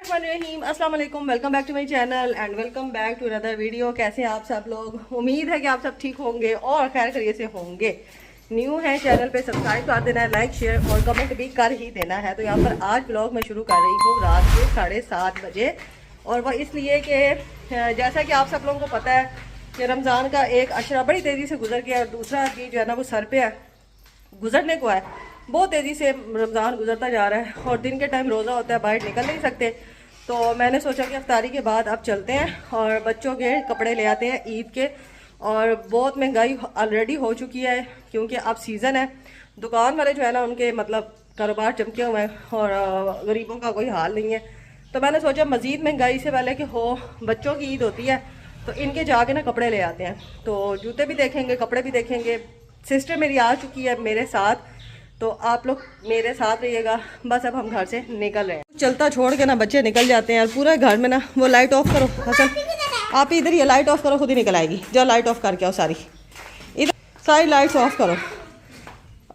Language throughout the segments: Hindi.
बिस्मिल्लाहिर्रहमानिर्रहीम, अस्सलाम वालेकुम, welcome back to my channel and welcome back to another video. कैसे हैं आप सब लोग? उम्मीद है कि आप सब ठीक होंगे और खैर खैरियत से होंगे। न्यू है चैनल पे सब्सक्राइब कर देना है, लाइक शेयर और कमेंट भी कर ही देना है। तो यहाँ पर आज ब्लॉग मैं शुरू कर रही हूँ रात के 7:30 बजे, और वह इसलिए कि जैसा कि आप सब लोगों को पता है कि रमज़ान का एक अशरा बड़ी तेज़ी से गुजर गया और दूसरा भी जो है ना वो सर पे है, गुजरने को है। बहुत तेज़ी से रमज़ान गुजरता जा रहा है और दिन के टाइम रोज़ा होता है, बाहर निकल नहीं सकते। तो मैंने सोचा कि अफ्तारी के बाद अब चलते हैं और बच्चों के कपड़े ले आते हैं ईद के। और बहुत महंगाई ऑलरेडी हो चुकी है क्योंकि अब सीज़न है। दुकान वाले जो है ना उनके मतलब कारोबार चमके हुए हैं और गरीबों का कोई हाल नहीं है। तो मैंने सोचा मज़ीद महंगाई से पहले कि हो बच्चों की ईद होती है तो इनके जाके ना कपड़े ले आते हैं। तो जूते भी देखेंगे, कपड़े भी देखेंगे। सिस्टर मेरी आ चुकी है मेरे साथ, तो आप लोग मेरे साथ रहिएगा। बस अब हम घर से निकल रहे हैं। चलता छोड़ के ना बच्चे निकल जाते हैं और पूरा घर में ना वो लाइट ऑफ करो। हसन आप इधर ही लाइट ऑफ करो, खुद ही निकल आएगी। जाओ लाइट ऑफ करके आओ, सारी इधर सारी लाइट्स ऑफ करो।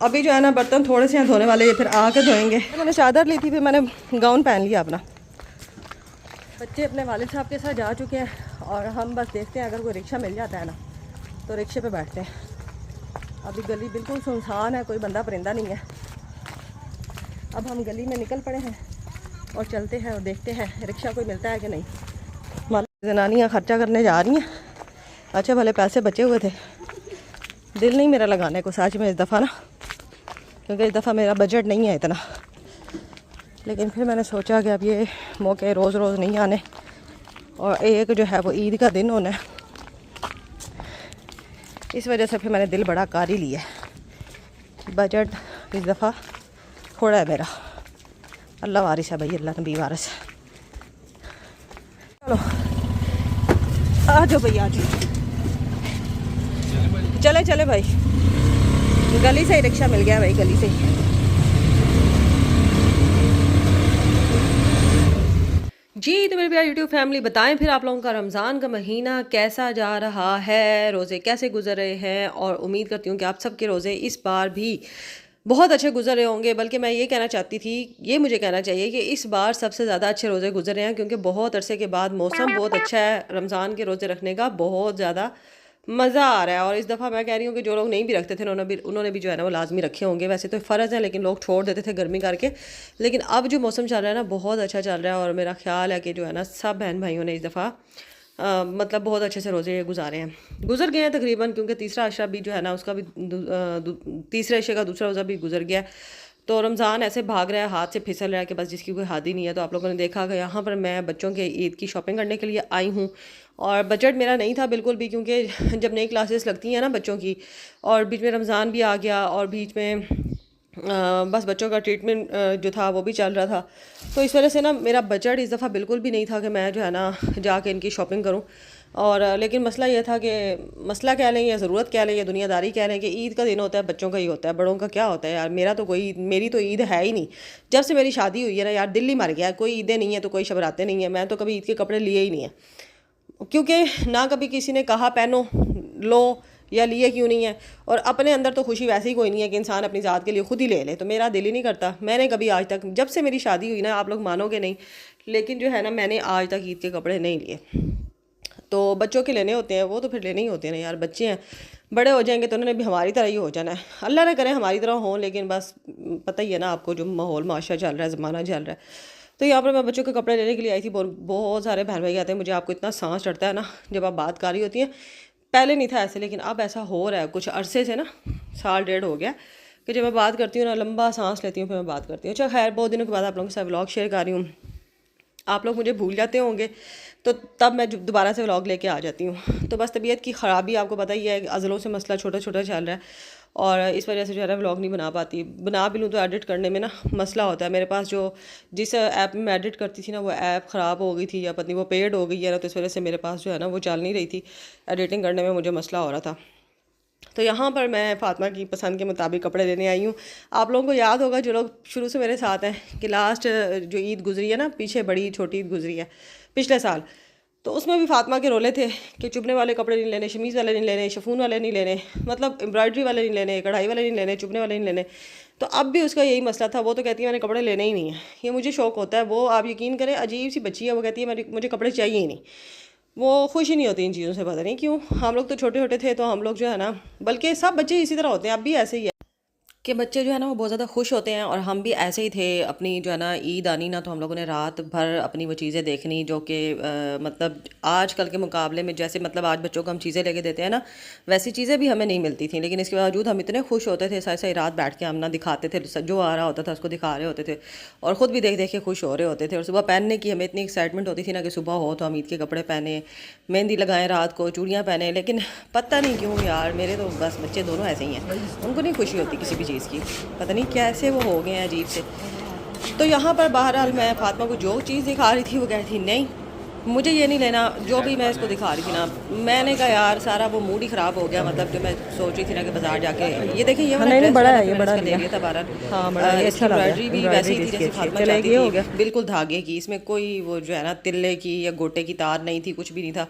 अभी जो है ना बर्तन थोड़े से हैं धोने वाले, ये फिर आके धोएंगे। मैंने चादर ली थी, फिर मैंने गाउन पहन लिया अपना। बच्चे अपने वालिद साहब के साथ जा चुके हैं और हम बस देखते हैं अगर कोई रिक्शा मिल जाता है ना तो रिक्शे पे बैठते हैं। अभी गली बिल्कुल सुनसान है, कोई बंदा परिंदा नहीं है। अब हम गली में निकल पड़े हैं और चलते हैं और देखते हैं रिक्शा कोई मिलता है कि नहीं। जनानियाँ खर्चा करने जा रही हैं, अच्छे भले पैसे बचे हुए थे। दिल नहीं मेरा लगाने को सच में इस दफ़ा ना, क्योंकि इस दफ़ा मेरा बजट नहीं है इतना। लेकिन फिर मैंने सोचा कि अब ये मौके रोज़ रोज़ नहीं आने और एक जो है वो ईद का दिन होना है, इस वजह से फिर मैंने दिल बड़ा कर ही लिया। बजट इस दफ़ा थोड़ा है मेरा। अल्लाह वारिस है भाई, अल्लाह नबी वारिस। चलो आ जाओ भाई, आ जाओ। चले चले भाई, गली से ही रिक्शा मिल गया भाई, गली से ही। जी तो मेरे प्यार यूट्यूब फैमिली, बताएं फिर आप लोगों का रमज़ान का महीना कैसा जा रहा है, रोज़े कैसे गुजर रहे हैं। और उम्मीद करती हूँ कि आप सबके रोज़े इस बार भी बहुत अच्छे गुजर रहे होंगे। बल्कि मैं ये कहना चाहती थी, ये मुझे कहना चाहिए कि इस बार सबसे ज़्यादा अच्छे रोज़े गुजर रहे हैं, क्योंकि बहुत अरसे के बाद मौसम बहुत अच्छा है। रमज़ान के रोज़े रखने का बहुत ज़्यादा मज़ा आ रहा है। और इस दफ़ा मैं कह रही हूँ कि जो लोग नहीं भी रखते थे उन्होंने भी जो है ना वो लाजमी रखे होंगे। वैसे तो फ़र्ज़ है लेकिन लोग छोड़ देते थे गर्मी करके। लेकिन अब जो मौसम चल रहा है ना बहुत अच्छा चल रहा है और मेरा ख्याल है कि जो है ना सब बहन भाइयों ने इस दफ़ा मतलब बहुत अच्छे से रोज़े गुजर गए हैं तकरीबन। क्योंकि तीसरा अशरा भी जो है ना उसका भी तीसरे अशरे का दूसरा रोज़ा भी गुजर गया। तो रमज़ान ऐसे भाग रहा है, हाथ से फिसल रहा है कि बस जिसकी कोई हद ही नहीं है। तो आप लोगों ने देखा कि यहाँ पर मैं बच्चों के ईद की शॉपिंग करने के लिए आई हूँ और बजट मेरा नहीं था बिल्कुल भी, क्योंकि जब नई क्लासेस लगती हैं ना बच्चों की और बीच में रमज़ान भी आ गया और बीच में बस बच्चों का ट्रीटमेंट जो था वो भी चल रहा था। तो इस वजह से ना मेरा बजट इस दफ़ा बिल्कुल भी नहीं था कि मैं जो है ना जाके इनकी शॉपिंग करूं। और लेकिन मसला ये था कि मसला कह लें या ज़रूरत कह लें या दुनियादारी कह लें कि ईद का दिन होता है बच्चों का ही होता है, बड़ों का क्या होता है यार। मेरी तो ईद है ही नहीं। जब से मेरी शादी हुई है ना यार, दिल ही मर गया। कोई ईदें नहीं है तो कोई शबरातें नहीं है। मैं तो कभी ईद के कपड़े लिए ही नहीं है, क्योंकि ना कभी किसी ने कहा पहनो लो या लिए क्यों नहीं है। और अपने अंदर तो खुशी वैसे ही कोई नहीं है कि इंसान अपनी ज़ात के लिए खुद ही ले ले। तो मेरा दिल ही नहीं करता। मैंने कभी आज तक, जब से मेरी शादी हुई ना, आप लोग मानोगे नहीं लेकिन जो है ना मैंने आज तक ईद के कपड़े नहीं लिए। तो बच्चों के लेने होते हैं वो तो फिर लेने ही होते हैं ना यार, बच्चे हैं, बड़े हो जाएंगे तो उन्होंने भी हमारी तरह ही हो जाना है। अल्लाह ना करे हमारी तरह हों, लेकिन बस पता ही है ना आपको जो माहौल माशा चल रहा है, ज़माना चल रहा है। तो यहाँ पर मैं बच्चों के कपड़े लेने के लिए आई थी। बहुत सारे बहन भाई आते हैं, मुझे आपको इतना सांस चढ़ता है ना जब आप बात कर रही होती हैं। पहले नहीं था ऐसे, लेकिन अब ऐसा हो रहा है कुछ अरसे से ना, साल डेढ़ हो गया कि जब मैं बात करती हूँ ना लंबा सांस लेती हूँ फिर मैं बात करती हूँ। अच्छा खैर, बहुत दिनों के बाद आप लोगों के साथ व्लॉग शेयर कर रही हूँ। आप लोग मुझे भूल जाते होंगे तो तब मैं दोबारा से व्लॉग लेके आ जाती हूँ। तो बस तबीयत की ख़राबी आपको पता ही है, अज़लों से मसला छोटा छोटा चल रहा है और इस वजह से जो है ना व्लॉग नहीं बना पाती। बना भी लूँ तो एडिट करने में ना मसला होता है। मेरे पास जो जिस ऐप में मैं एडिट करती थी ना वो ऐप ख़राब हो गई थी या पत्नी वो पेड हो गई है ना, तो इस वजह से मेरे पास जो है ना वो चल नहीं रही थी। एडिटिंग करने में मुझे मसला हो रहा था। तो यहाँ पर मैं फ़ातिमा की पसंद के मुताबिक कपड़े लेने आई हूँ। आप लोगों को याद होगा जो लोग शुरू से मेरे साथ हैं कि लास्ट जो ईद गुजरी है ना, पीछे बड़ी छोटी ईद गुजरी है पिछले साल, तो उसमें भी फ़ातिमा के रोले थे कि चुभने वाले कपड़े नहीं लेने, शमीज़ वाले नहीं लेने, शिफॉन वाले नहीं लेने, मतलब एम्ब्रॉयडरी वाले नहीं लेने, कढ़ाई वाले नहीं लेने, चुभने वाले नहीं लेने। तो अब भी उसका यही मसला था, वो तो कहती है मैंने कपड़े लेने ही नहीं है। ये मुझे शौक़ होता है, वो आप यकीन करें अजीब सी बच्ची है, वो कहती है मुझे कपड़े चाहिए ही नहीं। वो खुश ही नहीं होती इन चीज़ों से, पता नहीं क्यों। हम लोग तो छोटे छोटे थे तो हम लोग जो है ना, बल्कि सब बच्चे इसी तरह होते हैं, अब भी ऐसे ही है कि बच्चे जो है ना वो बहुत ज़्यादा खुश होते हैं। और हम भी ऐसे ही थे, अपनी जो है ना ईद आनी ना, तो हम लोगों ने रात भर अपनी वो चीज़ें देखनी जो कि मतलब आजकल के मुकाबले में, जैसे मतलब आज बच्चों को हम चीज़ें लेके देते हैं ना, वैसी चीज़ें भी हमें नहीं मिलती थी। लेकिन इसके बावजूद हम इतने खुश होते थे, सारी सारी रात बैठ के हम ना दिखाते थे, जो आ रहा होता था उसको दिखा रहे होते थे, और ख़ुद भी देख देख के खुश हो रहे होते थे। और सुबह पहनने की हमें इतनी एक्साइटमेंट होती थी ना कि सुबह हो तो हम ईद के कपड़े पहने, मेहंदी लगाएं, रात को चूड़ियाँ पहने। लेकिन पता नहीं क्यों यार, मेरे तो बस बच्चे दोनों ऐसे ही हैं, उनको नहीं खुशी होती किसी भी चीज़ की, पता नहीं कैसे वो हो गए हैं अजीब से। तो यहाँ पर बहरहाल मैं फ़ातिमा को जो चीज़ दिखा रही थी वो कह रही थी नहीं मुझे ये नहीं लेना, जो भी मैं इसको दिखा रही थी ना, मैंने कहा यार सारा वो मूड ही ख़राब हो गया। मतलब जो मैं सोच रही थी ना कि बाज़ार जाके ये देखिए ये वाला ड्रेस बड़ा मैंने है, ये अपने बड़ा इसका ले लिया। लिया था बहरहाल। हाँ बड़ा ये इसकी अच्छा लग रहा है, एम्ब्रॉयडरी भी वैसे एम्ब्रॉयडरी ही थी इसकी जैसे अच्छी है। फ़ातिमा चले चाहती ये थी, हो गया। बिल्कुल धागे की, इसमें कोई वो जो है ना तिल्ले की या गोटे की तार नहीं थी, कुछ भी नहीं था,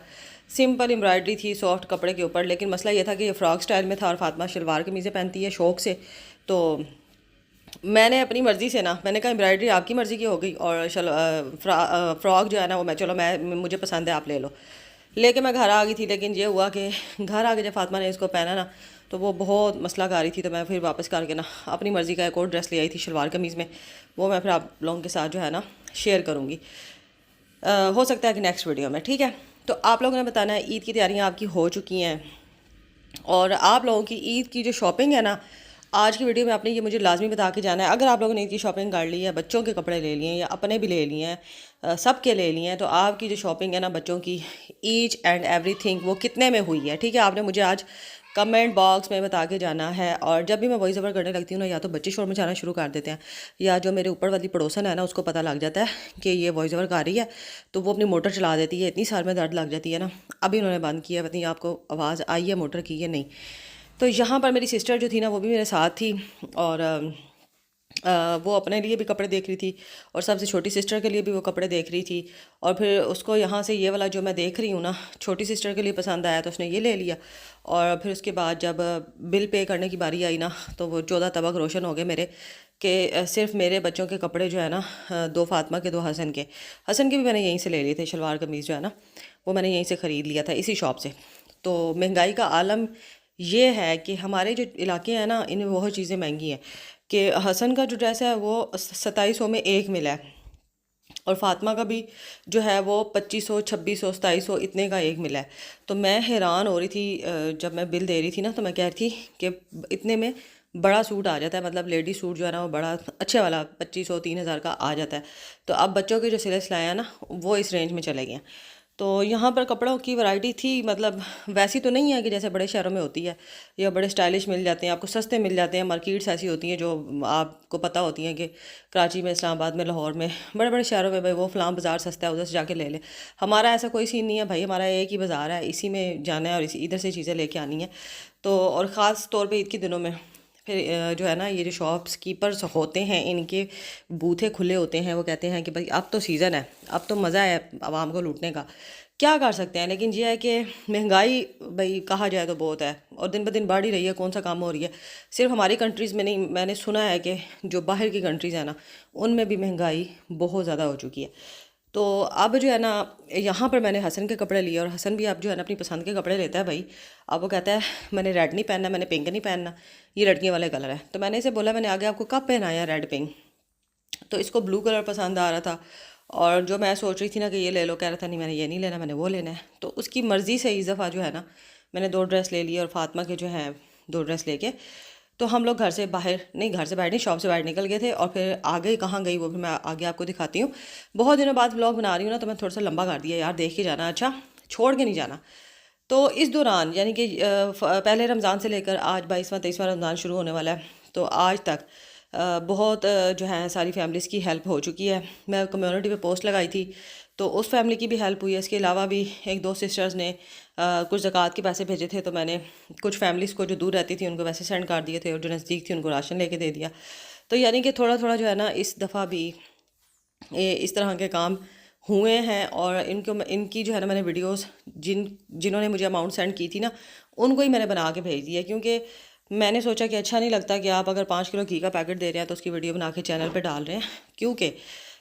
सिंपल एम्ब्रॉयडरी थी सॉफ्ट कपड़े के ऊपर। लेकिन मसला ये था कि ये फ़्रॉक स्टाइल में था और फ़ातिमा शलवार कमीज़ें पहनती है शौक़ से। तो मैंने अपनी मर्ज़ी से ना, मैंने कहा एम्ब्रॉयडरी आपकी मर्ज़ी की हो गई, और फ़्रॉक जो है ना वो मुझे पसंद है आप ले लो। लेके मैं घर आ गई थी। लेकिन ये हुआ कि घर आके जब फ़ातिमा ने इसको पहना ना तो वो बहुत मसला कर रही थी। तो मैं फिर वापस करके ना अपनी मर्ज़ी का एक और ड्रेस ले आई थी शलवार कमीज़ में, वो मैं फिर आप लोगों के साथ जो है ना शेयर करूँगी, हो सकता है कि नेक्स्ट वीडियो में, ठीक है। तो आप लोगों ने बताना है ईद की तैयारियाँ आपकी हो चुकी हैं, और आप लोगों की ईद की जो शॉपिंग है ना, आज की वीडियो में आपने ये मुझे लाजमी बता के जाना है। अगर आप लोगों ने ईद की शॉपिंग कर ली है, बच्चों के कपड़े ले लिए हैं या अपने भी ले लिए हैं, सब के ले लिए हैं, तो आपकी जो शॉपिंग है ना बच्चों की, ईच एंड एवरीथिंग वो कितने में हुई है, ठीक है। आपने मुझे आज कमेंट बॉक्स में बता के जाना है। और जब भी मैं वॉइस ओवर करने लगती हूँ ना, या तो बच्चे शोर मचाना शुरू कर देते हैं, या जो मेरे ऊपर वाली पड़ोसन है ना उसको पता लग जाता है कि ये वॉइस ओवर कर रही है, तो वो अपनी मोटर चला देती है। इतनी सार में दर्द लग जाती है ना, अभी उन्होंने बंद किया, पता नहीं आपको आवाज़ आई है मोटर की या नहीं। तो यहाँ पर मेरी सिस्टर जो थी ना वो भी मेरे साथ थी, और वो अपने लिए भी कपड़े देख रही थी, और सबसे छोटी सिस्टर के लिए भी वो कपड़े देख रही थी। और फिर उसको यहाँ से ये वाला जो मैं देख रही हूँ ना, छोटी सिस्टर के लिए पसंद आया तो उसने ये ले लिया। और फिर उसके बाद जब बिल पे करने की बारी आई ना, तो वो 14 तबक रोशन हो गए मेरे, कि सिर्फ मेरे बच्चों के कपड़े जो है ना, 2 फातिमा के 2 हसन के, हसन के भी मैंने यहीं से ले लिए थे। शलवार कमीज़ जो है ना वो मैंने यहीं से ख़रीद लिया था, इसी शॉप से। तो महंगाई का आलम ये है कि हमारे जो इलाके हैं ना, इनमें बहुत चीज़ें महंगी हैं। कि हसन का जो ड्रेस है वो 2700 में एक मिला है, और फ़ातिमा का भी जो है वो 2500, 2600, 2700 इतने का एक मिला है। तो मैं हैरान हो रही थी, जब मैं बिल दे रही थी ना, तो मैं कह रही थी कि इतने में बड़ा सूट आ जाता है, मतलब लेडी सूट जो है ना वो बड़ा अच्छे वाला 2500, 3000 का आ जाता है। तो अब बच्चों के जो सिले सिलाए हैं ना वो इस रेंज में चले गए हैं। तो यहाँ पर कपड़ों की वैरायटी थी, मतलब वैसी तो नहीं है कि जैसे बड़े शहरों में होती है, या बड़े स्टाइलिश मिल जाते हैं आपको, सस्ते मिल जाते हैं। मार्केट्स ऐसी होती हैं जो आपको पता होती हैं कि कराची में, इस्लामाबाद में, लाहौर में, बड़े बड़े शहरों में भाई वो फ़लाँ बाज़ार सस्ता है, उधर से जाके ले ले। हमारा ऐसा कोई सीन नहीं है भाई, हमारा एक ही बाज़ार है, इसी में जाना है और इसी इधर से चीज़ें लेके आनी है। तो और ख़ास तौर पर ईद के दिनों में फिर जो है ना, ये जो शॉप्स कीपर्स होते हैं इनके बूथे खुले होते हैं, वो कहते हैं कि भाई अब तो सीज़न है, अब तो मज़ा है आवाम को लूटने का, क्या कर सकते हैं। लेकिन ये है कि महंगाई भाई कहा जाए तो बहुत है, और दिन ब दिन बढ़ ही रही है, कौन सा काम हो रही है। सिर्फ हमारी कंट्रीज़ में नहीं, मैंने सुना है कि जो बाहर की कंट्रीज़ है ना उनमें भी महंगाई बहुत ज़्यादा हो चुकी है। तो अब जो है ना, यहाँ पर मैंने हसन के कपड़े लिए, और हसन भी अब जो है ना अपनी पसंद के कपड़े लेता है भाई। अब वो कहता है मैंने रेड नहीं पहनना, मैंने पिंक नहीं पहनना, ये लड़कियों वाले कलर है। तो मैंने इसे बोला, मैंने आगे आपको कब पहनाया रेड पिंक, तो इसको ब्लू कलर पसंद आ रहा था। और जो मैं सोच रही थी ना कि ये ले लो, कह रहा था नहीं मैंने ये नहीं लेना, मैंने वो लेना है। तो उसकी मर्ज़ी से इस दफ़ा जो है ना मैंने 2 ड्रेस ले लिए, और फ़ातिमा के जो हैं 2 ड्रेस लेके तो हम लोग घर से बाहर नहीं, शॉप से बाहर निकल गए थे। और फिर आगे कहाँ गई वो भी मैं आगे आपको दिखाती हूँ। बहुत दिनों बाद व्लॉग बना रही हूँ ना, तो मैं थोड़ा सा लंबा कर दिया यार, देख के जाना, अच्छा छोड़ के नहीं जाना। तो इस दौरान यानी कि पहले रमज़ान से लेकर आज 22वां 23वां रमज़ान शुरू होने वाला है, तो आज तक बहुत जो है सारी फैमिलीज़ की हेल्प हो चुकी है। मैं कम्युनिटी पे पोस्ट लगाई थी, तो उस फैमिली की भी हेल्प हुई है। इसके अलावा भी 1-2 सिस्टर्स ने कुछ ज़कात के पैसे भेजे थे, तो मैंने कुछ फैमिलीज़ को जो दूर रहती थी उनको वैसे सेंड कर दिए थे, और जो नज़दीक थी उनको राशन लेके दे दिया। तो यानी कि थोड़ा थोड़ा जो है ना इस दफ़ा भी इस तरह के काम हुए हैं। और इनकी जो है ना मैंने वीडियोस जिन्होंने मुझे अमाउंट सेंड की थी ना, उनको ही मैंने बना के भेज दिया, क्योंकि मैंने सोचा कि अच्छा नहीं लगता कि आप अगर 5 किलो घी का पैकेट दे रहे हैं तो उसकी वीडियो बना के चैनल पे डाल रहे हैं, क्योंकि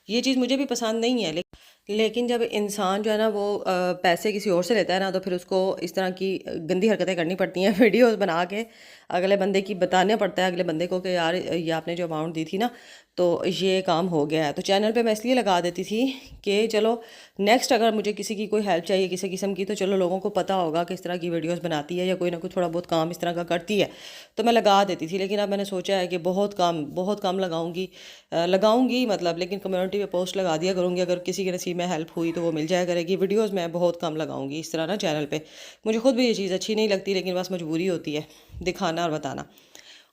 ये चीज़ मुझे भी पसंद नहीं है। लेकिन जब इंसान जो है ना वो पैसे किसी और से लेता है ना, तो फिर उसको इस तरह की गंदी हरकतें करनी पड़ती हैं। वीडियोस बना के अगले बंदे की बताना पड़ता है अगले बंदे को कि यार ये आपने जो अमाउंट दी थी ना तो ये काम हो गया है। तो चैनल पे मैं इसलिए लगा देती थी कि चलो नेक्स्ट अगर मुझे किसी की कोई हेल्प चाहिए किसी किस्म की, तो चलो लोगों को पता होगा कि इस तरह की वीडियोस बनाती है या कोई ना कोई थोड़ा बहुत काम इस तरह का करती है, तो मैं लगा देती थी। लेकिन अब मैंने सोचा है कि बहुत कम लगाऊंगी मतलब, लेकिन कम्युनिटी पे पोस्ट लगा दिया करूँगी। अगर किसी के नसीब में हेल्प हुई तो वो मिल जाया करेगी। वीडियोस मैं बहुत कम लगाऊंगी इस तरह ना चैनल पे। मुझे खुद भी ये चीज़ अच्छी नहीं लगती, लेकिन बस मजबूरी होती है दिखाना और बताना।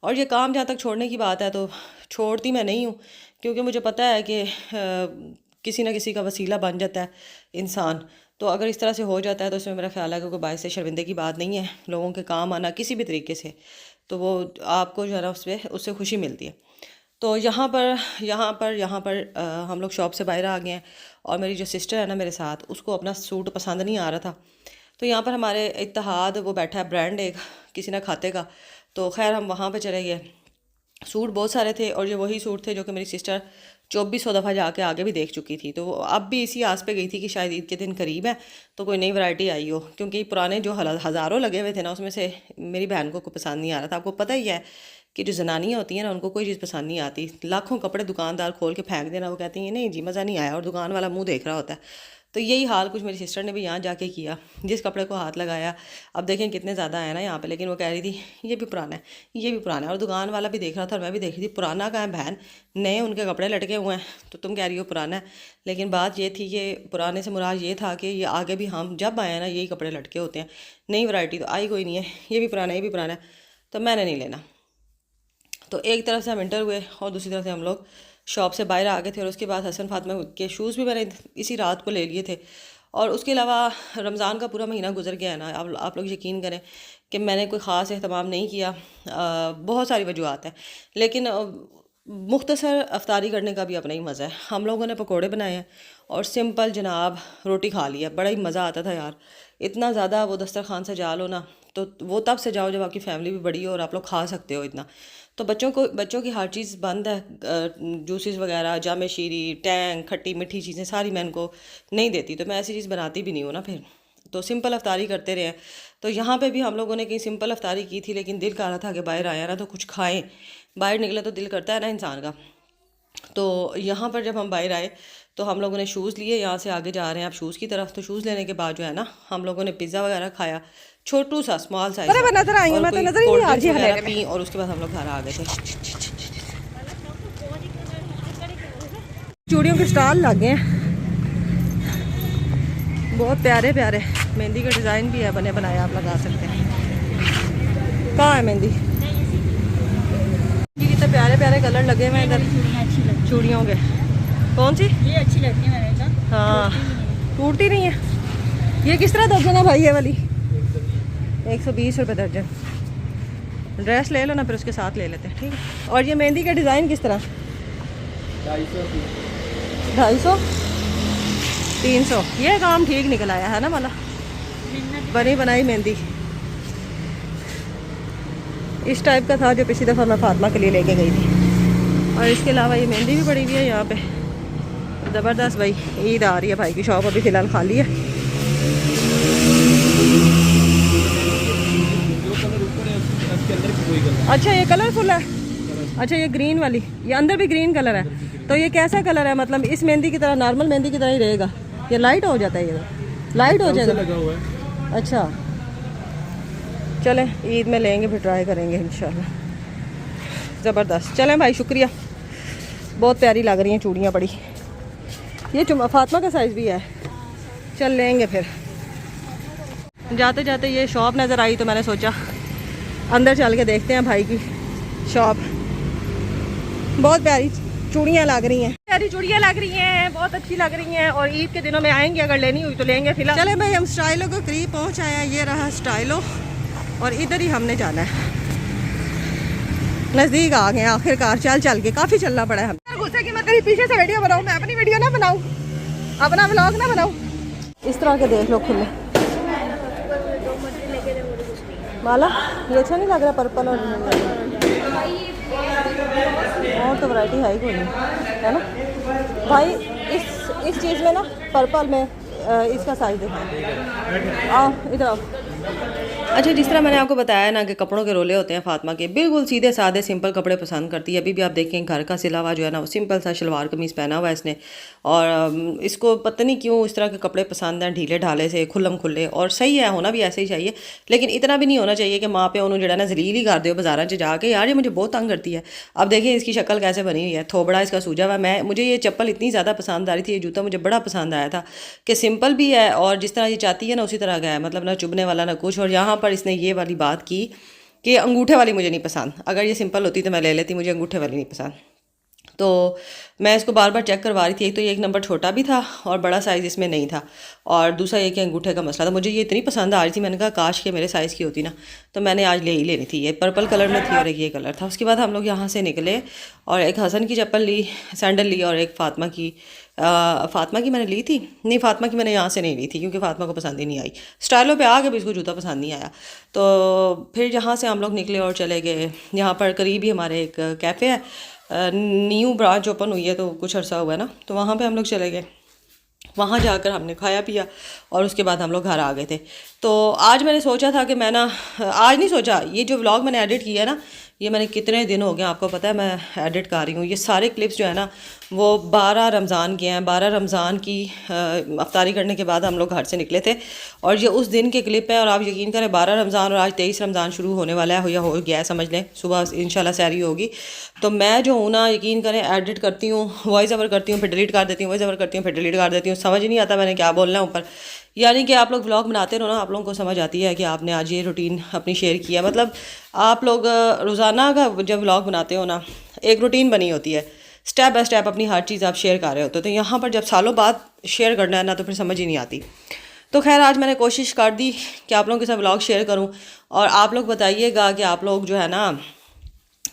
और ये काम जहाँ तक छोड़ने की बात है तो छोड़ती मैं नहीं हूँ, क्योंकि मुझे पता है कि किसी ना किसी का वसीला बन जाता है इंसान। तो अगर इस तरह से हो जाता है तो इसमें मेरा ख्याल है कि कोई बायस शर्मिंदे की बात नहीं है। लोगों के काम आना किसी भी तरीके से, तो वो आपको जो है ना उससे खुशी मिलती है। तो यहाँ पर हम लोग शॉप से बाहर आ गए हैं, और मेरी जो सिस्टर है ना मेरे साथ, उसको अपना सूट पसंद नहीं आ रहा था। तो यहाँ पर हमारे इत्तेहाद वो बैठा है ब्रांड एक किसी ना खाते का, तो खैर हम वहाँ पे चले गए। सूट बहुत सारे थे, और ये वही सूट थे जो कि मेरी सिस्टर 2400 दफ़ा जाके आगे भी देख चुकी थी। तो वो अब भी इसी आस पे गई थी कि शायद ईद के दिन करीब है तो कोई नई वैरायटी आई हो, क्योंकि पुराने जो हज़ारों लगे हुए थे ना उसमें से मेरी बहन को पसंद नहीं आ रहा था। आपको पता ही है कि जो जनानियाँ होती हैं ना उनको कोई चीज़ पसंद नहीं आती। लाखों कपड़े दुकानदार खोल के फेंक देना, वो कहती हैं नहीं जी मज़ा नहीं आया, और दुकान वाला मुंह देख रहा होता है। तो यही हाल कुछ मेरी सिस्टर ने भी यहाँ जाके किया। जिस कपड़े को हाथ लगाया, अब देखें कितने ज़्यादा आए ना यहाँ पे, लेकिन वो कह रही थी ये भी पुराना है, ये भी पुराना है। और दुकान वाला भी देख रहा था और मैं भी देख रही थी, पुराना का है बहन, नए उनके कपड़े लटके हुए हैं तो तुम कह रही हो पुराना है। लेकिन बात ये थी कि पुराने से मुराद ये था कि ये आगे भी हम जब आए ना यही कपड़े लटके होते हैं, नई वैरायटी तो आई कोई नहीं है। ये भी पुराना है, ये भी पुराना है, तो मैंने नहीं लेना। तो एक तरफ से हम इंटर हुए और दूसरी तरफ से हम लोग शॉप से बाहर आ गए थे। और उसके बाद हसन फातिमा के शूज़ भी मैंने इसी रात को ले लिए थे। और उसके अलावा रमज़ान का पूरा महीना गुजर गया है ना, अब आप लोग यकीन करें कि मैंने कोई ख़ास एहतमाम नहीं किया। बहुत सारी वजूहत हैं, लेकिन मुख्तसर अफ्तारी करने का भी अपना ही मज़ा है। हम लोगों ने पकोड़े बनाए हैं और सिंपल जनाब रोटी खा लिया। बड़ा ही मज़ा आता था यार, इतना ज़्यादा वो दस्तरखान सजा लो ना, तो वो तब सजाओ जब आपकी फैमिली भी बड़ी हो और आप लोग खा सकते हो इतना। तो बच्चों की हर चीज़ बंद है, जूसेस वगैरह, जामे शीरी, टैंग, खट्टी मीठी चीज़ें सारी मैं इनको नहीं देती, तो मैं ऐसी चीज़ बनाती भी नहीं हूँ ना फिर। तो सिंपल अफ्तारी करते रहे। तो यहाँ पे भी हम लोगों ने कहीं सिंपल अफ्तारी की थी, लेकिन दिल कर रहा था कि बाहर आया ना तो कुछ खाएं। बाहर निकले तो दिल करता है ना इंसान का। तो यहाँ पर जब हम बाहर आए तो हम लोगों ने शूज़ लिए, यहाँ से आगे जा रहे हैं आप शूज़ की तरफ। तो शूज़ लेने के बाद जो है ना हम लोगों ने पिज़्ज़ा वगैरह खाया, छोटू सा स्मॉल साइज, और कोल्ड ड्रिंक्स वगैरह पी, और उसके बाद हम लोग घर आ गए थे। चूड़ियों के स्टॉल लग गए हैं, बहुत प्यारे प्यारे मेहंदी का डिज़ाइन भी है बने बनाए, आप लगा सकते हैं। कहाँ है मेहंदी? कितने प्यारे प्यारे कलर लगे हुए हैं इधर चूड़ियों के। कौन सी? ये अच्छी लगती है मैंने कहा। हाँ, टूटती नहीं है। ये किस तरह दर्जन है भाई? ये वाली 120 रुपये दर्जन। ड्रेस ले लो ना, फिर उसके साथ ले लेते हैं, ठीक है। और ये मेहंदी का डिज़ाइन किस तरह? 250 300। ये काम ठीक निकल आया है ना, वाला बनी बनाई मेहंदी इस टाइप का था जो पिछली दफ़ा मैं फातिमा के लिए लेके गई थी। और इसके अलावा ये मेहंदी भी पड़ी हुई है यहाँ पे, ज़बरदस्त। भाई ईद आ रही है, भाई की शॉप अभी फ़िलहाल खाली है। अच्छा ये कलरफुल है, अच्छा ये ग्रीन वाली, ये अंदर भी ग्रीन कलर है। तो ये कैसा कलर है? मतलब इस मेहंदी की तरह, नॉर्मल मेहंदी की तरह ही रहेगा? ये लाइट हो जाता है, ये लाइट हो जाएगा, लगा हुआ है। अच्छा चलें ईद में लेंगे, फिर ट्राई करेंगे इंशाल्लाह। ज़बरदस्त। चलें भाई, शुक्रिया। बहुत प्यारी लग रही हैं चूड़ियाँ बड़ी। ये फातिमा का साइज़ भी है, चल लेंगे। फिर जाते जाते ये शॉप नज़र आई तो मैंने सोचा अंदर चल के देखते हैं भाई की शॉप। बहुत प्यारी चूड़ियाँ लग रही हैं, प्यारी चूड़ियाँ लग रही हैं, बहुत अच्छी लग रही हैं। और ईद के दिनों में आएंगे, अगर लेनी हुई तो लेंगे। फिलहाल चले भाई, हम स्टाइलो के करीब पहुँच आए हैं। ये रहा स्टाइलो, और इधर ही हमने जाना है। नज़दीक आ गए आखिरकार, चल के काफ़ी चलना पड़ा है हमें। गुस्से की मत करी, पीछे से वीडियो बनाऊँ, मैं अपनी वीडियो ना बनाऊँ, अपना व्लॉग ना बनाऊँ। इस तरह के देख लो खुले। माला ये अच्छा नहीं लग रहा पर्पल और तो वैरायटी है ही कोई नहीं, है ना भाई। इस चीज़ में ना पर्पल में इसका साइज़ दिखाएं। आओ इधर आओ। अच्छा, जिस तरह मैंने आपको बताया ना कि कपड़ों के रोले होते हैं फातिमा के, बिल्कुल सीधे साधे सिंपल कपड़े पसंद करती है। अभी भी आप देखें घर का सिला हुआ जो है ना, वो सिंपल सा शलवार कमीज़ पहना हुआ है इसने। और इसको पता नहीं क्यों इस तरह के कपड़े पसंद हैं, ढीले ढाले से, खुल्लम खुल्ले। और सही है, होना भी ऐसे ही चाहिए, लेकिन इतना भी नहीं होना चाहिए कि माँ पे उन्होंने जो है ना जलील ही कर दो बाजारा च जाके। यार ये मुझे बहुत तंग करती है। अब देखें इसकी शक्ल कैसे बनी हुई है, थोबड़ा इसका सूजा हुआ। मुझे ये चप्पल इतनी ज़्यादा पसंद आ रही थी, ये जूता मुझे बड़ा पसंद आया था कि सिंपल भी है और जिस तरह ये चाहती है ना उसी तरह का है, मतलब ना चुभने वाला ना कुछ। और यहाँ पर इसने ये वाली बात की कि अंगूठे वाली मुझे नहीं पसंद। अगर ये सिंपल होती तो मैं ले लेती, मुझे अंगूठे वाली नहीं पसंद। तो मैं इसको बार बार चेक करवा रही थी। एक तो ये एक नंबर छोटा भी था और बड़ा साइज़ इसमें नहीं था, और दूसरा ये कि अंगूठे का मसला था। मुझे ये इतनी पसंद आ रही थी, मैंने कहा काश के मेरे साइज़ की होती ना, तो मैंने आज ले ही लेनी थी। ये पर्पल कलर में थी और एक ये कलर था। उसके बाद हम लोग यहाँ से निकले और एक हसन की चप्पल ली, सैंडल ली, और एक फ़ातिमा की फ़ातिमा की मैंने ली थी। नहीं, फ़ातिमा की मैंने यहाँ से नहीं ली थी क्योंकि फ़ातिमा को पसंद ही नहीं आई। स्टाइलों पे आ गए भी इसको जूता पसंद नहीं आया। तो फिर यहाँ से हम लोग निकले और चले गए। यहाँ पर करीब ही हमारे एक कैफ़े है, न्यू ब्रांच ओपन हुई है तो कुछ अर्सा हुआ है ना, तो वहाँ पे हम लोग चले गए। वहाँ जाकर हमने खाया पिया और उसके बाद हम लोग घर आ गए थे। तो आज मैंने सोचा था कि मैं ना, आज नहीं सोचा, ये जो व्लॉग मैंने एडिट किया है ना, ये मैंने कितने दिन हो गए आपको पता है मैं एडिट कर रही हूँ। ये सारे क्लिप्स जो है ना वो 12 रमज़ान के हैं। 12 रमज़ान की अफ्तारी करने के बाद हम लोग घर से निकले थे और ये उस दिन के क्लिप हैं। और आप यकीन करें 12 रमज़ान और आज 23 रमज़ान शुरू होने वाला है, या हो गया है समझ लें। सुबह इंशाल्लाह सैरी होगी। तो मैं जो हूँ ना, यकीन करें एडिट करती हूँ, वॉइस ओवर करती हूँ, फिर डिलीट कर देती हूँ, वॉइस ओवर करती हूँ, फिर डिलीट कर देती हूँ। समझ नहीं आता मैंने क्या बोलना है ऊपर। यानी कि आप लोग व्लॉग बनाते रहो ना, आप लोगों को समझ आती है कि आपने आज ये रूटीन अपनी शेयर किया। मतलब आप लोग रोज़ाना का जब व्लॉग बनाते हो ना, एक रूटीन बनी होती है, स्टेप बाय स्टेप अपनी हर चीज़ आप शेयर कर रहे होते हो। तो यहाँ पर जब सालों बाद शेयर करना है ना, तो फिर समझ ही नहीं आती। तो खैर आज मैंने कोशिश कर दी कि आप लोगों के साथ व्लॉग शेयर करूँ, और आप लोग बताइएगा कि आप लोग जो है ना,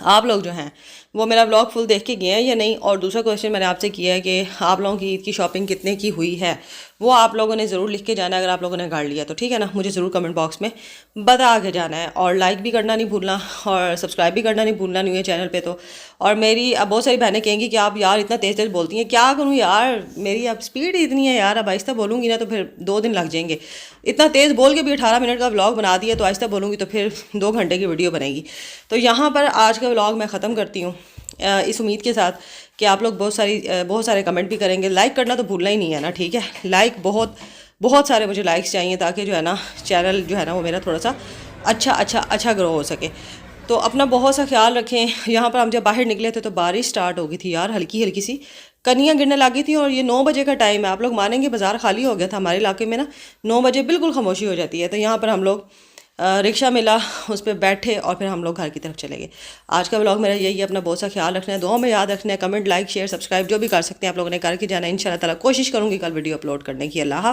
आप लोग जो हैं वो मेरा व्लॉग फुल देख के गए हैं या नहीं। और दूसरा क्वेश्चन मैंने आपसे किया है कि आप लोगों की ईद की शॉपिंग कितने की हुई है, वो आप लोगों ने ज़रूर लिख के जाना है। अगर आप लोगों ने कर लिया तो ठीक है ना, मुझे ज़रूर कमेंट बॉक्स में बता के जाना है। और लाइक भी करना नहीं भूलना और सब्सक्राइब भी करना नहीं भूलना न्यू चैनल पे तो। और मेरी अब बहुत सारी बहनें कहेंगी कि आप यार इतना तेज़ तेज़ बोलती हैं, क्या करूँ यार, मेरी अब स्पीड इतनी है यार, अब आहिस्ता बोलूँगी ना तो फिर 2 दिन लग जाएंगे। इतना तेज़ बोल के भी 18 मिनट का व्लॉग बना दिया, तो आहिस्ता बोलूँगी तो फिर 2 घंटे की वीडियो बनेगी। तो यहाँ पर आज का व्लॉग मैं ख़त्म करती हूँ इस उम्मीद के साथ कि आप लोग बहुत सारे कमेंट भी करेंगे। लाइक करना तो भूलना ही नहीं है ना, ठीक है। लाइक बहुत सारे मुझे लाइक्स चाहिए, ताकि जो है ना चैनल जो है ना वो मेरा थोड़ा सा अच्छा ग्रो हो सके। तो अपना बहुत सा ख्याल रखें। यहाँ पर हम जब बाहर निकले थे तो बारिश स्टार्ट हो गई थी यार, हल्की हल्की सी कनियाँ गिरने लगी थी। और ये 9 बजे का टाइम है, आप लोग मानेंगे बाज़ार खाली हो गया था हमारे इलाके में ना। 9 बजे बिल्कुल खामोशी हो जाती है। तो यहाँ पर हम लोग रिक्शा मिला, उस पर बैठे और फिर हम लोग घर की तरफ चले गए। आज का व्लॉग मेरा यही है। अपना बहुत सा ख्याल रखना है, दुआ में याद रखना है। कमेंट, लाइक, शेयर, सब्सक्राइब जो भी कर सकते हैं आप लोगों ने करके जाना है। इंशाल्लाह ताला कोशिश करूँगी कल वीडियो अपलोड करने की। अल्लाह।